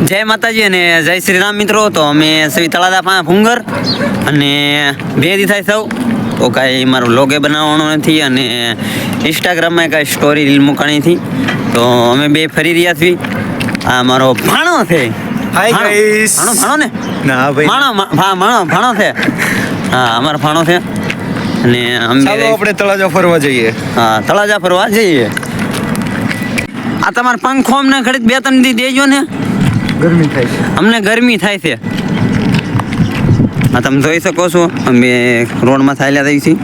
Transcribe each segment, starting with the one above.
જય માતાજી અને જય શ્રી રામ મિત્રો. તો અમે સવી તળાજા પાસે ભૂંગર અને બે દી થાય સૌ તો કાંઈ મારો લોગે બનાવવાનો નથી અને ઇન્સ્ટાગ્રામમાં કાંઈ સ્ટોરી રીલ મૂકવાની હતી. તો અમે બે ફરી રહ્યા છીએ. આ મારો ભાણો છે. Hi guys. ભાણો ને ના ભાઈ ભાણો છે. હા અમારો ભાણો છે અને અમે ચાલો આપણે તળાજા ફરવા જઈએ. હા તળાજા ફરવા જઈએ. આ તમારો પંખો અમને ઘડીક 2-3 દી દેજો ને. ગરમી થાય છે. અમને ગરમી થાય છે. આ તમે જોઈ શકો છો અમે રોડમાં ચાલ્યા જઈએ છીએ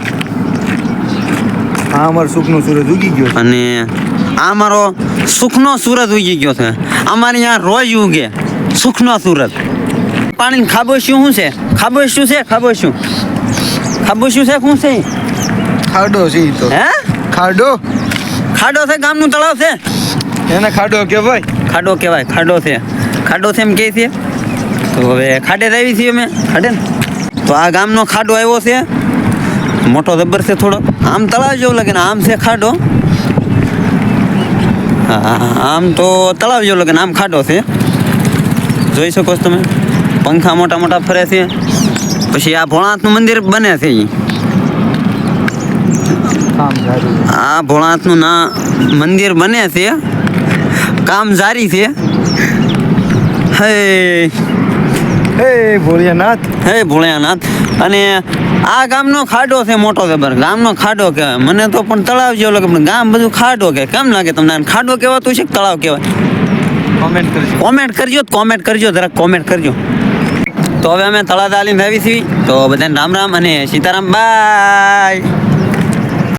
હા અમારું સુખનો સૂરજ ઉગી ગયો છે. અને આ મારો સુખનો સૂરજ ઉગી ગયો છે. અમારે અહીંયા રોજ ઉગે સુખનો સૂરજ. પાણી ખાબોચ્યું શું છે? ખાબોચ્યું છે ખાબોચ્યું છે શું છે? ખાડો છે ઈ તો. હે ખાડો ખાડો છે? ગામનું તળાવ છે એને ખાડો કહેવાય. ખાડો કહેવાય. ખાડો છે. ખાડો છે એમ કહે છે. તો હવે ખાડે જ આવી છીએ અમે. ખાડે ને તો આ ગામનો ખાડો આવ્યો છે. મોટો જબર છે થોડો. આમ તળાવ જેવું લાગે ને આમ છે ખાડો. હા આમ તો તળાવ જેવું લાગે ને આમ ખાડો છે. જોઈ શકો છો તમે. પંખા મોટા મોટા ફરે છે. પછી આ ભોળાનાથનું મંદિર બને છે. આ ભોળાનાથનું મંદિર બને છે. કામ જારી છે. હે ભોળિયાનાથ. હે ભોળિયાનાથ. અને આ ગામનો ખાડો છે મોટો જબર. ગામનો ખાડો કહેવાય. મને તો પણ તળાવ જેવો લાગે પણ ગામ બધું ખાડો કે કેમ લાગે તમને? ખાડો કહેવાતું છે કે તળાવ કહેવાય? કોમેન્ટ કરજો જરાક કોમેન્ટ કરજો. તો હવે અમે તળાજા આલીને આવી છીએ. તો બધાને રામ રામ અને સીતારામ. બાય.